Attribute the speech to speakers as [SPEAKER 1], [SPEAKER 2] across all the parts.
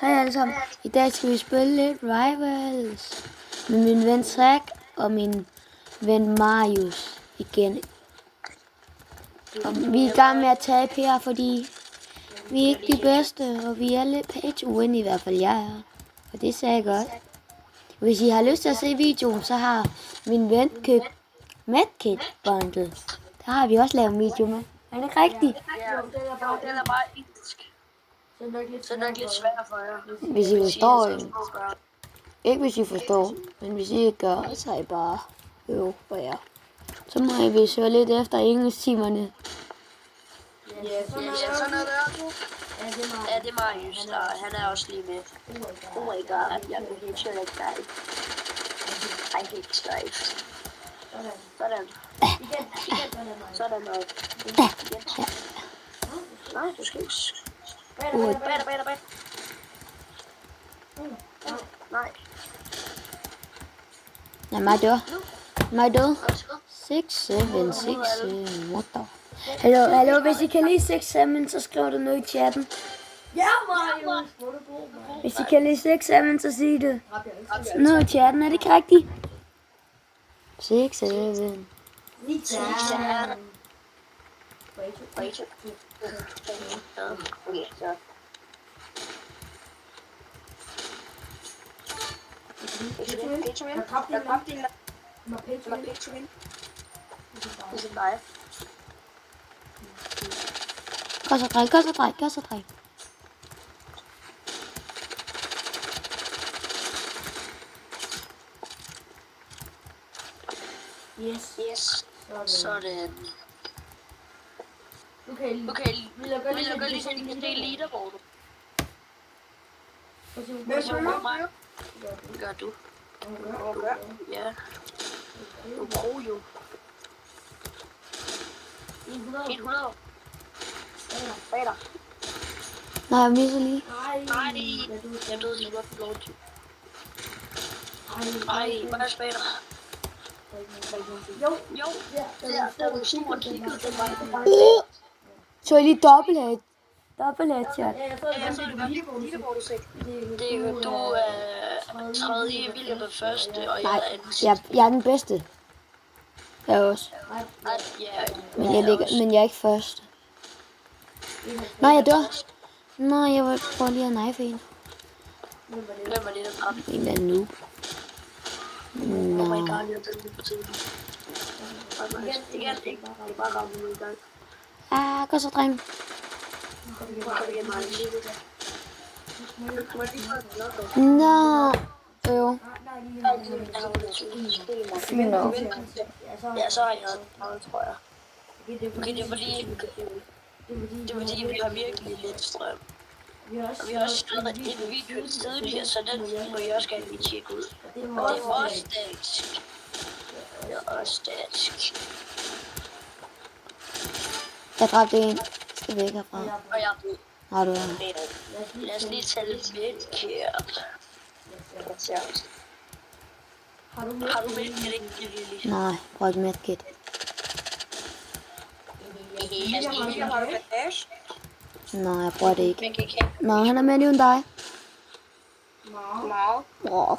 [SPEAKER 1] Hej alle sammen. I dag skal vi spille lidt Rivals med min ven Zack og min ven Marius igen. Og vi er i gang med at tabe her, fordi vi er ikke de bedste, og vi er lidt pay to win, i hvert fald jeg er. Og det sagde jeg godt. Hvis I har lyst til at se videoen, så har min ven købt Medkit bundle. Der har vi også lavet en video med. Er det ikke rigtigt?
[SPEAKER 2] Ja, den er bare engelsk. Så det er nok lidt svært for jer.
[SPEAKER 1] Hvis I forstår det. Ikke hvis I forstår, men hvis I ikke gør, så er I bare øv for jer. Så må I vist høre lidt efter engelsktimerne.
[SPEAKER 2] Ja, sådan noget der, du. Ja, det er Marius, og han er også lige med. Oh my god, jeg kan helt sjovt ikke dig. Han kan ikke strike. Sådan. Sådan noget. Nej, du skal ikke. Bag. Nej.
[SPEAKER 1] Ja, mig død. 6, 7, 6, 7, what the? Hallo, hvis I kan lide 6, 7, så skriv det noget i chatten.
[SPEAKER 2] Ja, Marius!
[SPEAKER 1] Hvis I kan lide 6, 7, så sig det. Noget i chatten, er det ikke rigtigt? 6, 7.
[SPEAKER 2] Okay, så.
[SPEAKER 1] Gør så drej.
[SPEAKER 2] Yes. Sådan. Okay, vi lukker lige sådan en del leaderboard. Hvad gør du? Ja. Du bruger jo. 100. Bag dig.
[SPEAKER 1] Nej, jeg misser lige.
[SPEAKER 2] Nej, jeg døde lige godt på lov til. Ej, bare bag dig. Jo. Der var super kigget, det var det.
[SPEAKER 1] Så er lige dobbelt headshot.
[SPEAKER 2] Det er jo, du er tredje, William er første, og jeg er anden.
[SPEAKER 1] Jeg er den bedste. Jeg er også. Men jeg er ikke først. Nej, jeg dør. Nej, jeg vil prøve lige at knife en.
[SPEAKER 2] Hvem var det, der dræbte?
[SPEAKER 1] En anden noob.
[SPEAKER 2] Oh my god, jeg er død på tiden. Igen, det er bare ramt ud i gang.
[SPEAKER 1] Gør så, dreng. Nå. Jo. Fint nok.
[SPEAKER 2] Ja, så har jeg noget, tror jeg. Okay, det er fordi, vi har virkelig lidt strøm. Og vi har også skrevet en video tidligere, så den må I også gerne lige tjekke ud. Og det er også dansk.
[SPEAKER 1] Jeg dræbte en. Skal væk herfra.
[SPEAKER 2] Og jeg er død.
[SPEAKER 1] Har du
[SPEAKER 2] Lad os lige tage lidt væk. Har du medkit ikke, Lili?
[SPEAKER 1] Nej, prøv ikke medkit.
[SPEAKER 2] Har du bandage?
[SPEAKER 1] Nej, jeg prøver det ikke. Nej, han er med uden dig.
[SPEAKER 2] Nå.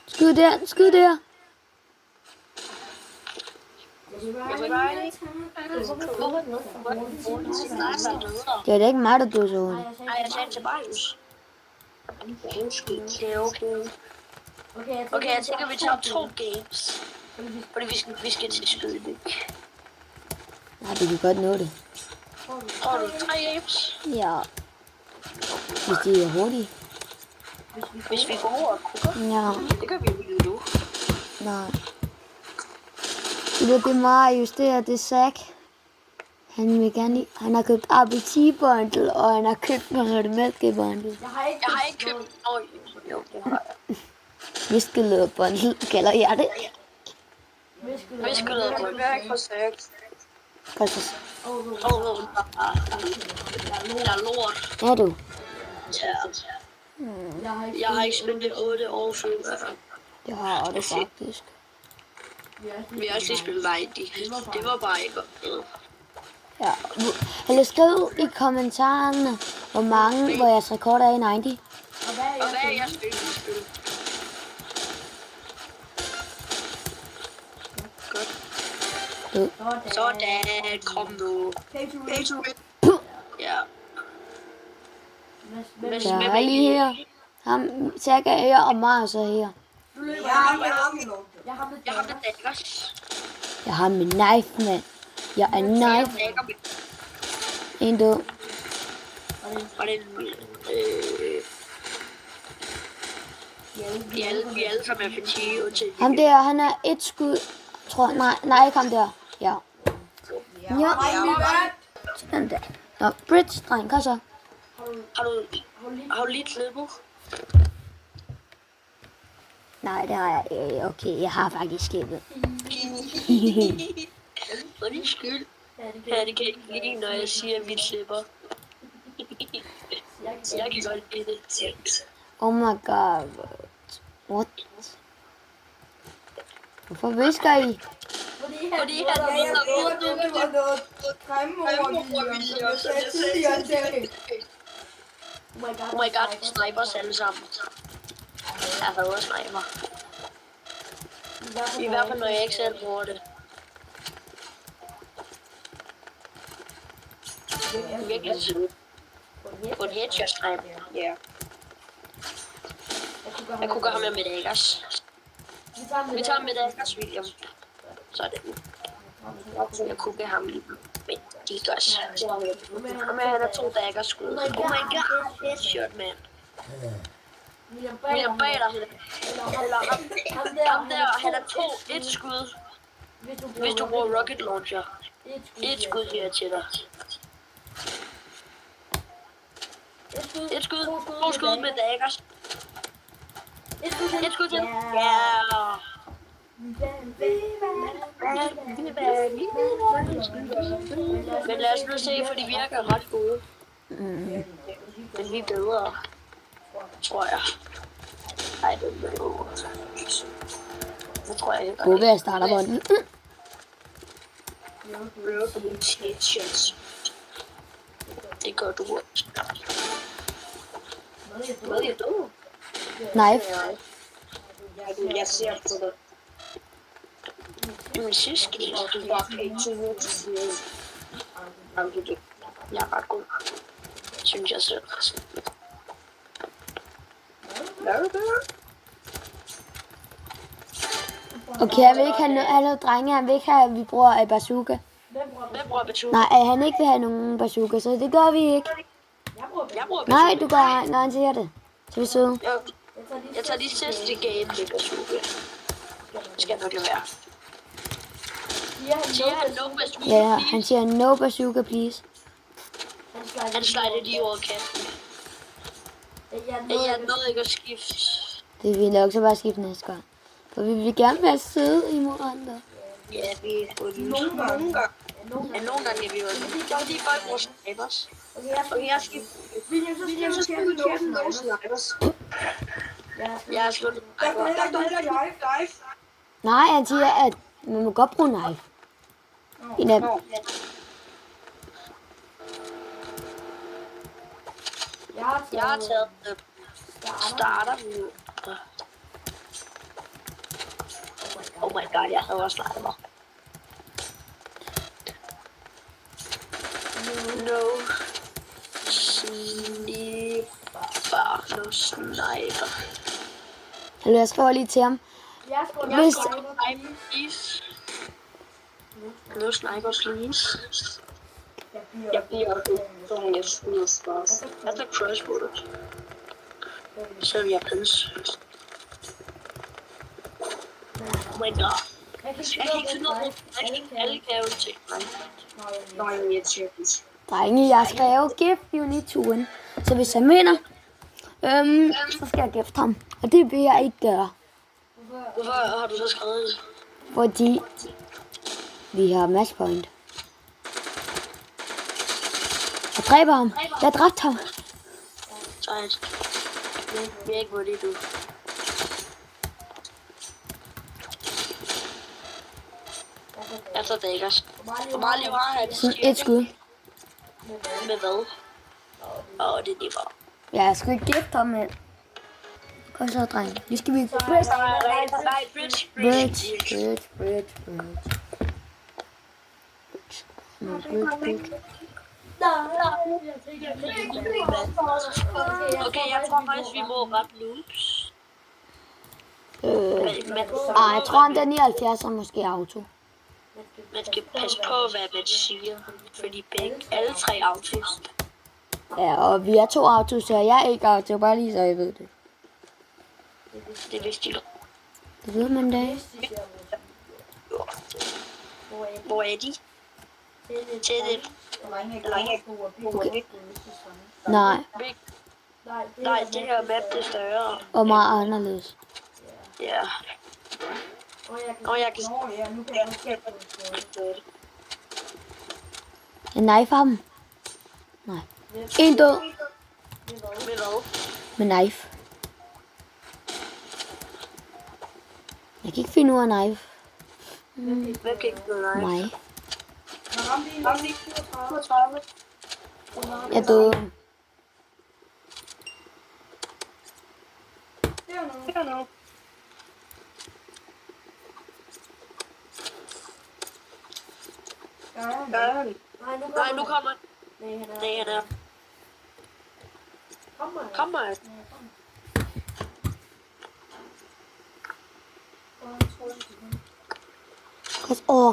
[SPEAKER 1] Skyd der. Det er da ikke mig, der døde så hurtigt.
[SPEAKER 2] Nej, jeg sagde til Marius. Okay, jeg tænker, vi tager 2 games. Fordi vi skal til skydning.
[SPEAKER 1] Nej, du kan godt nå det.
[SPEAKER 2] Tror du 3 games?
[SPEAKER 1] Ja. Hvis de er hurtige.
[SPEAKER 2] Hvis vi går over kukker?
[SPEAKER 1] Ja.
[SPEAKER 2] Det gør vi jo nu.
[SPEAKER 1] Nej. Det er Marius, det er Zack. Han vil gerne han har købt RBT bundle, og han har købt Medkit bundle.
[SPEAKER 2] Jeg har ikke købt noget. Jo, det har jeg.
[SPEAKER 1] Viskeleder bundle, kalder jeg det.
[SPEAKER 2] Viskeleder bundle. Jeg har ikke forsøgt.
[SPEAKER 1] Koster.
[SPEAKER 2] Jeg er lort.
[SPEAKER 1] Er du?
[SPEAKER 2] Jeg har ikke spillet 8 år før.
[SPEAKER 1] Det har du faktisk.
[SPEAKER 2] Vi har også lige spillet 90. Det var bare ikke godt.
[SPEAKER 1] Ja. Eller skriv i kommentarerne, hvor jeres rekord er i 90.
[SPEAKER 2] Og hvad er jeres yndlingsspil? Godt. Sådan, kom nu. Pay to win. Ja.
[SPEAKER 1] Jeg er lige her. Ham, Zack er her, og Marius er her.
[SPEAKER 2] Jeg har med daggers.
[SPEAKER 1] Jeg har min knife, mand. Jeg er knife. En død.
[SPEAKER 2] Og den, vi alle sammen er for 10 til.
[SPEAKER 1] Ham der, han er et skud. Tror jeg. Nej, ikke ham der. Ja. Ja. Sådan der. Nå, Bridge, dreng, kom så.
[SPEAKER 2] Har du lige klippet?
[SPEAKER 1] Nej, det har jeg. Okay, jeg har faktisk klippet.
[SPEAKER 2] For din skyld. Ja, det kan ikke lide, når jeg siger, at vi slipper. Jeg kan godt lide det.
[SPEAKER 1] Oh my god. What? Hvorfor visker I?
[SPEAKER 2] Fordi han var noget fremover, som jeg sagde tidligere. Oh my god, snipers alle sammen. Jeg hader sniper. I hvert fald, når jeg ikke selv bruger det. Virkelig sødt. På en headshot sniper. Ja. Jeg kunne gøre ham med daggers. Vi tager med daggers, William. Sådan. Jeg kunne gøre ham med daggers. Og med han har 2 daggers skud. Oh my god, headshot, man. William bag dig. Eller ham der, han har 1 skud. Hvis du bruger rocket launcher. 1 skud her til dig. 1 skud, 2 skud med daggers. 1 skud til. Ja. Men lad os nu se, for de virker ret gode. Men vi er bedre, tror jeg. Ej, det er bedre. Det tror jeg ikke.
[SPEAKER 1] Gå ved at starte bolden.
[SPEAKER 2] Det gør du også. Hvad er du?
[SPEAKER 1] Knife.
[SPEAKER 2] Jeg ser på det. Du er søsken. Jeg er ret god. Synes jeg selv.
[SPEAKER 1] Okay, jeg vil ikke have noget drenge. Han vil ikke have, at vi bruger bazooka.
[SPEAKER 2] Hvem bruger bazooka?
[SPEAKER 1] Nej, han ikke vil have nogen bazooka, så det gør vi ikke.
[SPEAKER 2] Jeg bruger bazooka.
[SPEAKER 1] Nej, du gør, når han siger det. Så vi søde.
[SPEAKER 2] Jeg tager de sidste game med bazooka. Det skal nok lade være. Siger han no bazooka,
[SPEAKER 1] Ja,
[SPEAKER 2] please?
[SPEAKER 1] han siger no bazooka, please.
[SPEAKER 2] Han slider lige over kanten. Jeg nåede ikke at skifte.
[SPEAKER 1] Det vil nok så bare skifte næste gang. For vi vil gerne være søde imod andre.
[SPEAKER 2] Ja, vi er på nogle gange. Ja, nogle gange er vi jo. Det er fordi folk bruger snipers. Okay, jeg skifter. William, så skal vi kæmpe nogle snipers. Jeg har slået.
[SPEAKER 1] Nej, han siger, at man må godt bruge knife. En af dem.
[SPEAKER 2] Jeg har taget starter. Oh my god, jeg havde også snakket mig. No sniper.
[SPEAKER 1] Hallo, jeg skriver lige til ham. Hvis...
[SPEAKER 2] No sniper, please. Jeg bliver sådan, jeg skyder fast. Jeg tager crossbow. Så er vi pins. Oh my god. Jeg kan ikke finde noget. Jeg kan ikke alle gaver til mig. Nej, jeg tjekker.
[SPEAKER 1] Drenge, jeg skrev gift you need to win. Så hvis han vinder, så skal jeg gifte ham. Og det vil jeg ikke gøre.
[SPEAKER 2] Hvorfor har du så skrevet det?
[SPEAKER 1] Fordi vi har matchpoint. Jeg dræber ham. Jeg dræbte ham.
[SPEAKER 2] Sejt. Jeg er ikke, hvor det er du. Jeg tager daggers. Hvor meget liv har han?
[SPEAKER 1] Sådan et skud.
[SPEAKER 2] Med hvad? Det er lige bare.
[SPEAKER 1] Ja, jeg skulle ikke gifte ham, mand. Og så dreng. Nu skal vi...
[SPEAKER 2] Nej, bridge. Okay, jeg tror faktisk, vi må ret loops.
[SPEAKER 1] Jeg tror, han der 79 er måske auto.
[SPEAKER 2] Man skal passe på, hvad man siger. Fordi alle 3 autos.
[SPEAKER 1] Ja, og vi er 2 autos, så jeg er ikke auto. Bare lige så jeg ved det.
[SPEAKER 2] Det vidste jeg.
[SPEAKER 1] Det ved man da.
[SPEAKER 2] Hvor er de? Til det.
[SPEAKER 1] Okay. Nej,
[SPEAKER 2] Nej, det her map det er større.
[SPEAKER 1] og meget anderledes.
[SPEAKER 2] Ja. Og jeg kan...
[SPEAKER 1] En knife ham. Nej. En død
[SPEAKER 2] Med hvad?
[SPEAKER 1] med knife. Jeg kan ikke finde ud af knife.
[SPEAKER 2] Hvem kan ikke noget nej?
[SPEAKER 1] Mig.
[SPEAKER 2] Ramte lige 32.
[SPEAKER 1] Jeg døde.
[SPEAKER 2] Det er noget. Nej, nu kommer han. Nej, han er. Kom mig.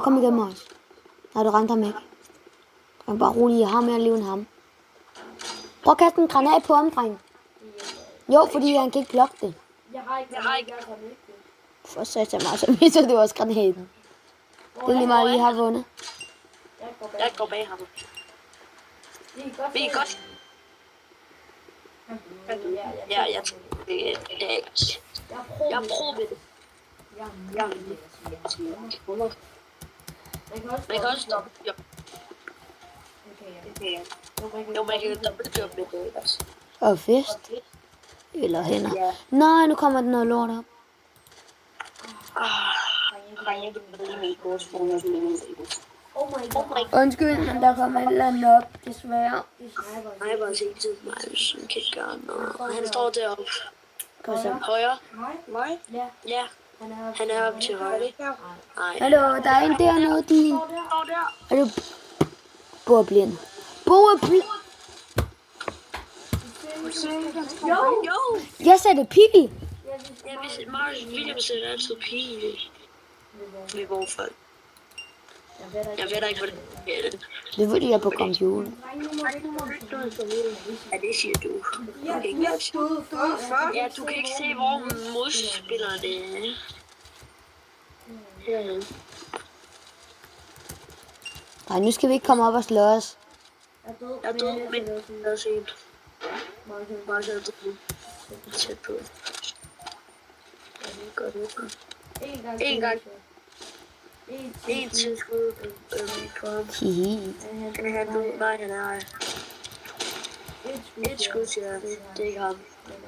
[SPEAKER 1] Kom igennem os. Nej, du ramte ham ikke. Jeg bare rolig, jeg har mere liv end ham. Prøv at kaste en granat på ham, dreng. Jo, fordi han kan ikke blokke det.
[SPEAKER 2] Jeg har ikke.
[SPEAKER 1] For satan mig, så misser du også granaten. Det er lige meget, at I har vundet.
[SPEAKER 2] Jeg går bag ham. Vi er godt. Ja, jeg tror det er ikke. Jeg er pro ved det. Man kan også stoppe. Jo, man kan jo dobbeltjob med det også.
[SPEAKER 1] Og fest. Eller hænder. Nej, nu kommer den noget lort op. Undskyld, men der kommer et eller andet op, desværre.
[SPEAKER 2] Nej, bare se til mig, hvis han kan gøre noget. Han står deroppe. Højre? Mig? Ja. Han er oppe til højre. Nej.
[SPEAKER 1] Hallo, der er en dernede, din.
[SPEAKER 2] Står der.
[SPEAKER 1] Er du... Bo er blind. Bo er blind.
[SPEAKER 2] Jo.
[SPEAKER 1] Jeg satte pil.
[SPEAKER 2] Ja, hvis Marius Williams sætter altid pile. Ved hvorfor. Jeg ved ikke, hvordan det er.
[SPEAKER 1] Det er fordi, jeg er på computer.
[SPEAKER 2] Ja, det siger du. Ja, du kan ikke se, hvor modspillerne er.
[SPEAKER 1] Nej, nu skal vi ikke komme op og slå os.
[SPEAKER 2] Jeg er død, men jeg er sent. Bare så tæt på. En gang. En til skud på ham.
[SPEAKER 1] Hihi.
[SPEAKER 2] Kan han nu? Nej, han er ej. Et skud til ham. Det er ikke ham.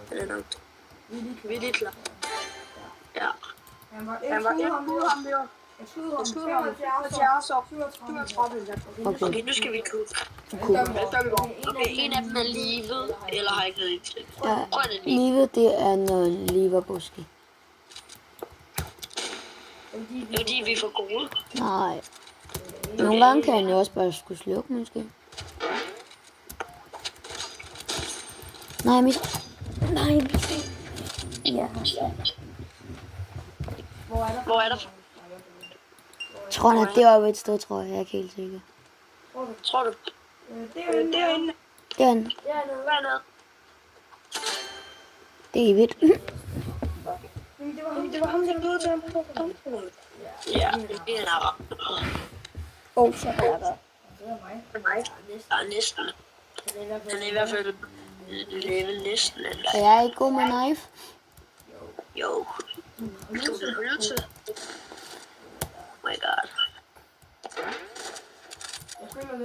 [SPEAKER 2] Han er nok. Vi er lidt klar. Ja. Han var et skud ham der. Jeg skød ham. 70 og 37. Okay, nu skal vi kunne. Okay, en af dem er livet, eller har ikke noget indtryk.
[SPEAKER 1] Ja, livet, det er noget leverbuske.
[SPEAKER 2] Det er fordi, vi er for gode.
[SPEAKER 1] Nej. Nogle gange kan jeg jo også bare skulle slukke, måske. Nej, jeg misser. Nej, jeg misser. Ja.
[SPEAKER 2] Hvor er der?
[SPEAKER 1] Jeg tror, han er deroppe et sted, tror jeg. Jeg er ikke helt sikker.
[SPEAKER 2] Tror du? Derinde.
[SPEAKER 1] Derinde.
[SPEAKER 2] Hvad er det?
[SPEAKER 1] David.
[SPEAKER 2] Det var ham, der blev til ham. Ja, det er der.
[SPEAKER 1] Så er der.
[SPEAKER 2] Der er næsten. Han er i hvert fald level næsten.
[SPEAKER 1] Er jeg ikke god med knife?
[SPEAKER 2] Jo. Du er nødt til. Oh my god. Jeg føler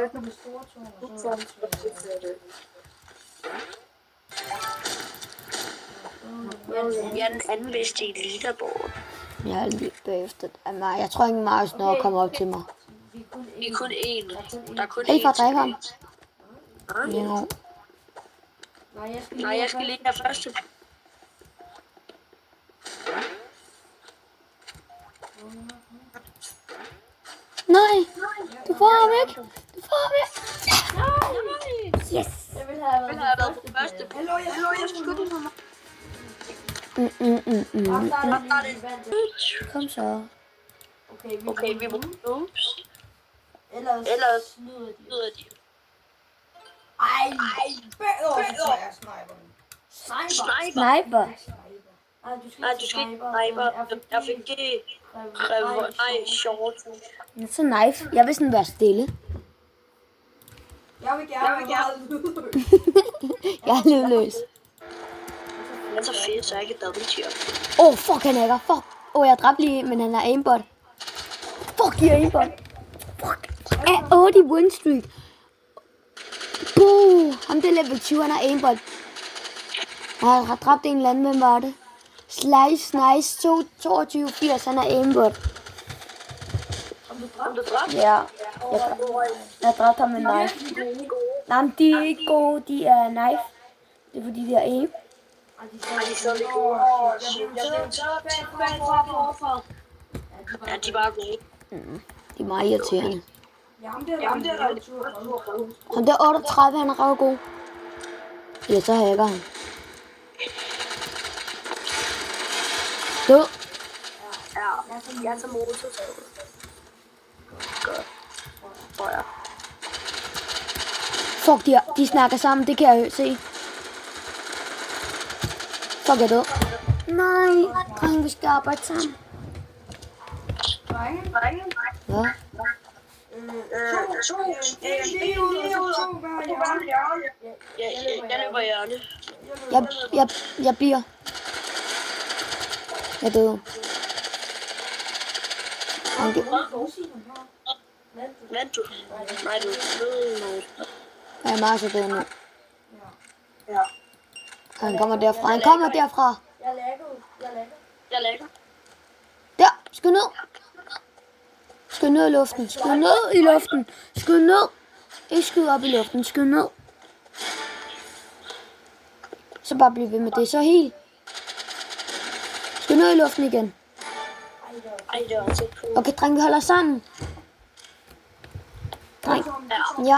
[SPEAKER 2] lidt på det store jeg er den anden bedste i leaderboard.
[SPEAKER 1] Jeg er lige bagefter. Nej, jeg tror ikke, Marius når at komme op til mig.
[SPEAKER 2] Vi er kun én. Der er kun
[SPEAKER 1] Hey,
[SPEAKER 2] én.
[SPEAKER 1] for at dræbe ham.
[SPEAKER 2] Jo. Nej, jeg skal lige have første.
[SPEAKER 1] Nej, du får ham ikke. Du får ham ikke. Yes.
[SPEAKER 2] Jeg vil have været på første. Hallo, jeg skubber på mig.
[SPEAKER 1] Kom så.
[SPEAKER 2] Okay, vi må noobs. Ellers lyder de.
[SPEAKER 1] Sniper.
[SPEAKER 2] Nej, du skal ikke sniper. RPG. Nej, short.
[SPEAKER 1] Så knife. Jeg vil sådan være stille.
[SPEAKER 3] Jeg vil gerne
[SPEAKER 1] Jeg er lydløs.
[SPEAKER 2] Han er så fedt, så jeg kan double tier.
[SPEAKER 1] Fuck, han hacker. Fuck. Jeg dræbte lige, men han er aimbot. Fuck, jeg er aimbot. Fuck. 8 i win streak. Ham det level 20, han er aimbot. Jeg har dræbt en eller anden, hvem var det? Slice Nice 2280, han er aimbot.
[SPEAKER 2] Om du dræbte?
[SPEAKER 1] Ja. Jeg dræbte ham med knife. Nej, men de er ikke gode, de er knife. Det er fordi, de er aim.
[SPEAKER 2] Ej, de er så lidt gode. Ja, de er bare gode.
[SPEAKER 1] De er meget irriterende.
[SPEAKER 3] Jamen, det er rigtig.
[SPEAKER 1] Han der 38, han er røv god. Ja, så hacker han. Død.
[SPEAKER 2] Ja, jeg tager motorsav. Godt. Tror jeg.
[SPEAKER 1] Fuck, de snakker sammen, det kan jeg se. Fuck, jeg er død. Nej, drenge, vi skal arbejde sammen.
[SPEAKER 3] Drenge.
[SPEAKER 1] Hvad?
[SPEAKER 2] Jeg løber hjørne.
[SPEAKER 1] Jeg bliver. Jeg døde.
[SPEAKER 2] Vent du. Nej, du er
[SPEAKER 1] Jeg er meget så død nu.
[SPEAKER 2] Ja.
[SPEAKER 1] Han kommer derfra. Han kommer derfra.
[SPEAKER 2] Jeg lægger.
[SPEAKER 1] Der. Skyd ned. Skyd ned i luften. Skyd ned i luften. Skyd ned. Ikke skyd op i luften. Skyd ned. Så bare bliv ved med det. Så helt. Skyd ned i luften igen.
[SPEAKER 2] Ej, det var også ikke cool.
[SPEAKER 1] Okay, dreng, vi holder sammen. Dreng. Ja.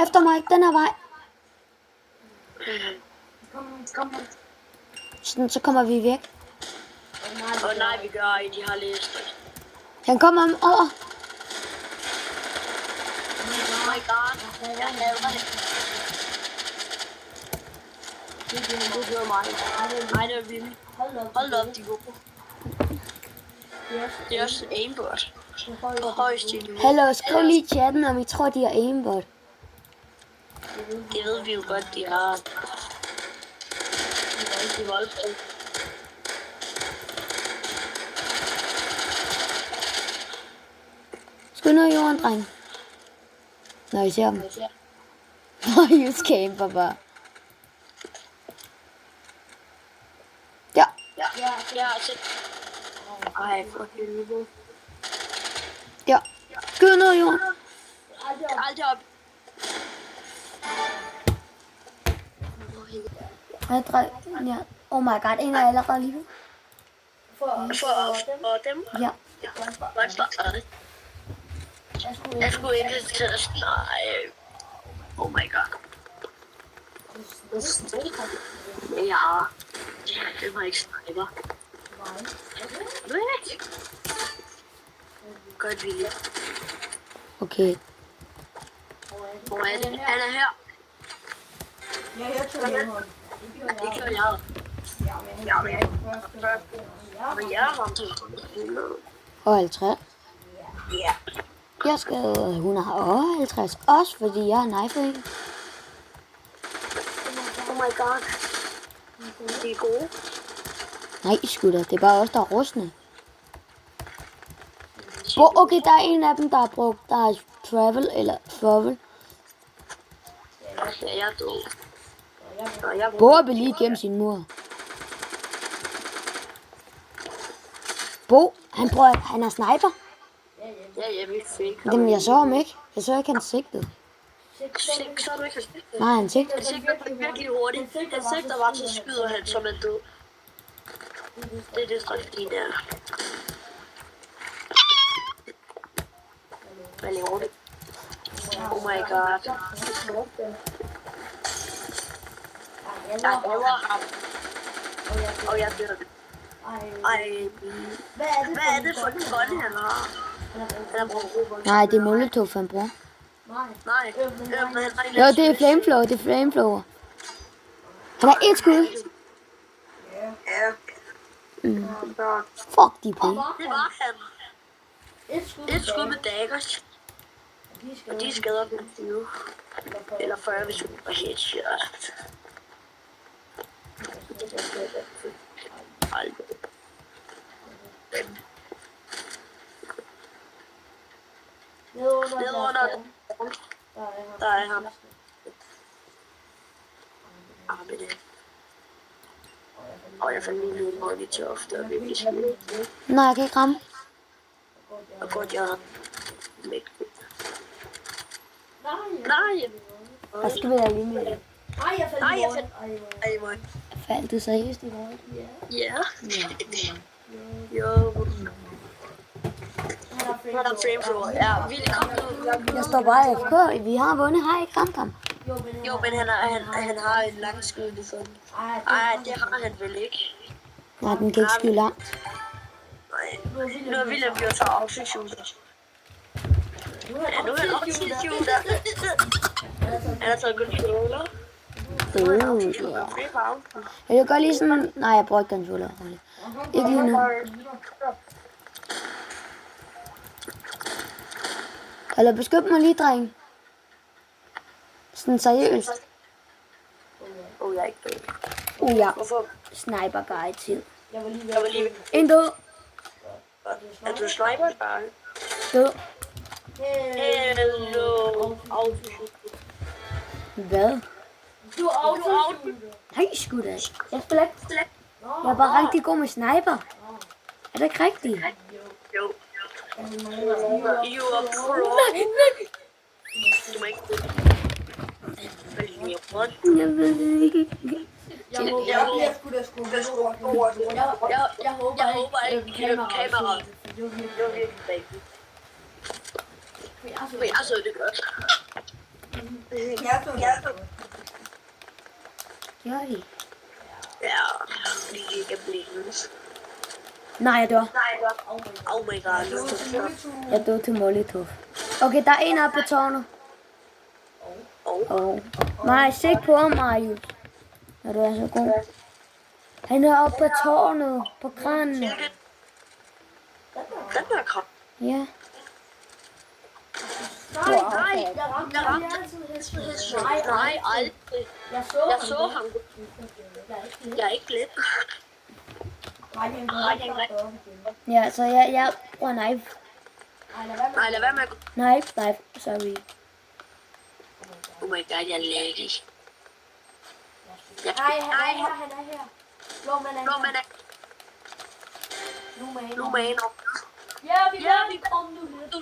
[SPEAKER 1] Efter mig. Den her vej.
[SPEAKER 2] Kom.
[SPEAKER 1] Sådan, så kommer vi væk.
[SPEAKER 2] Åh nej, vi gør ej, de har læst det.
[SPEAKER 1] Han kommer over.
[SPEAKER 2] Oh my god. Jeg hader det. Det var mig. Nej, det var vildt. Hold op, de er gode. Det er også aimbot. På højeste niveau.
[SPEAKER 1] Hallo, skriv lige i chatten, om I tror, de er aimbot.
[SPEAKER 2] Det ved vi jo godt, de har. De er rigtig voldsomme.
[SPEAKER 1] Skyd ned i jorden, dreng. Nå, I ser dem. Nå, I camper bare. Ja.
[SPEAKER 2] Ja, altså. Ej, for helvede.
[SPEAKER 1] Ja. Skyd ned i jorden.
[SPEAKER 2] Aldrig op.
[SPEAKER 1] Ja, dreng. Ja. Oh my god, en er allerede lige.
[SPEAKER 2] For dem?
[SPEAKER 1] Ja.
[SPEAKER 2] Jeg skulle ikke til at nej. Oh my god. Ja. Det var ikke sniper. Nej. Godt vilje.
[SPEAKER 1] Okay.
[SPEAKER 2] Hvor er det? Han er her.
[SPEAKER 3] Jeg tror, det er hun.
[SPEAKER 2] Det gør jeg. Ja, men jeg har ramt 100.
[SPEAKER 1] Og 50.
[SPEAKER 2] Ja.
[SPEAKER 1] Jeg skal 150 også, fordi jeg har knife ikke.
[SPEAKER 2] Oh my god. De er gode.
[SPEAKER 1] Nej, sgu da. Det er bare os, der er rustne. Okay, der er en af dem, der har brugt, der er travel eller travel.
[SPEAKER 2] Ja, jeg er død.
[SPEAKER 1] Bo er lige gennem sin mur. Bo, han er sniper.
[SPEAKER 2] Ja, vi fik.
[SPEAKER 1] Jamen, jeg så ham ikke. Jeg så ikke, han sigtede.
[SPEAKER 2] Så du ikke
[SPEAKER 1] Nej, han sigtede.
[SPEAKER 2] Jeg sigter virkelig hurtigt. Han sigter bare til skyder han, som er død. Det er det strategi der. Hvad laver du? Oh my god. Jeg laver ham. Og jeg dør. Ej. Hvad er det for en gun, han har? Han har brugt.
[SPEAKER 1] Nej, det er Molotov, han bruger.
[SPEAKER 2] Nej.
[SPEAKER 1] Jo, det er Flamethrower, det er Flamethrower. Han har et skud.
[SPEAKER 2] Ja.
[SPEAKER 1] Fuck de penge.
[SPEAKER 2] Det var han. Et skud med daggers. Og de skader den 20. Eller 40, hvis du var headshot. Aldrig. Nede under den. Der er ham. Og jeg fandt lige en monitor ofte, og virkelig skidt.
[SPEAKER 1] Nej, jeg kan ikke ramme.
[SPEAKER 2] Og godt, jeg har mægtigt. Nej!
[SPEAKER 1] Jeg skal være lige med det.
[SPEAKER 2] Nej, jeg fandt... Ej, hvor...
[SPEAKER 1] Faldt du seriøst i dag?
[SPEAKER 2] Ja. Jo. Han er flamethrower. Ja, vi kom nu.
[SPEAKER 1] Jeg står bare FK. Vi har vundet, har ikke ramt ham.
[SPEAKER 2] Jo, men han har en lang skud sådan. Ej, det har han vel ikke.
[SPEAKER 1] Nej, den kan ikke skyde langt.
[SPEAKER 2] Nej. Nu er William gjort sig oxyshooter. Ja, nu er han oxyshooter. Han har taget controller.
[SPEAKER 1] Jeg vil godt lige sådan... Nej, jeg bruger ikke controller. Ikke lige nu. Eller beskyt mig lige, dreng. Sådan seriøst.
[SPEAKER 2] Jeg er ikke død.
[SPEAKER 1] Ja.
[SPEAKER 2] Hvorfor?
[SPEAKER 1] Sniper guide tid.
[SPEAKER 2] Jeg var lige...
[SPEAKER 1] En død.
[SPEAKER 2] Er du sniper, bare?
[SPEAKER 1] Død.
[SPEAKER 2] Hello.
[SPEAKER 1] Hvad?
[SPEAKER 3] Du er auto.
[SPEAKER 1] Nej, sgu da. Jeg spiller ikke. Jeg er bare rigtig god med sniper. Er det ikke rigtigt?
[SPEAKER 2] Jo. You are pro. Du må ikke dø.
[SPEAKER 1] Jeg ved ikke.
[SPEAKER 3] Jeg håber ikke
[SPEAKER 2] kameraet. Det var virkelig bagligt. Men jeg så det godt.
[SPEAKER 1] Gør I?
[SPEAKER 2] Ja, fordi jeg kan blive.
[SPEAKER 1] Nej, jeg dør.
[SPEAKER 2] Oh my god.
[SPEAKER 1] Jeg døde til Molotov. Okay, der er en oppe på tårnet. Nej, sigt på ham, Marius. Ja, du er så god. Han er oppe på tårnet, på kranen.
[SPEAKER 2] Den der krop.
[SPEAKER 1] Ja.
[SPEAKER 2] Nej, jeg ramte. Nej, aldrig. Jeg så ham. Jeg er ikke glemt.
[SPEAKER 1] Ja, så jeg bruger knife.
[SPEAKER 2] Nej, lad være med at...
[SPEAKER 1] Knife, sorry.
[SPEAKER 2] Oh my god, jeg er lægig.
[SPEAKER 3] Nej, han er her.
[SPEAKER 2] Blå mand er... Lumaner.
[SPEAKER 3] Ja, vi kom nu.
[SPEAKER 2] Du...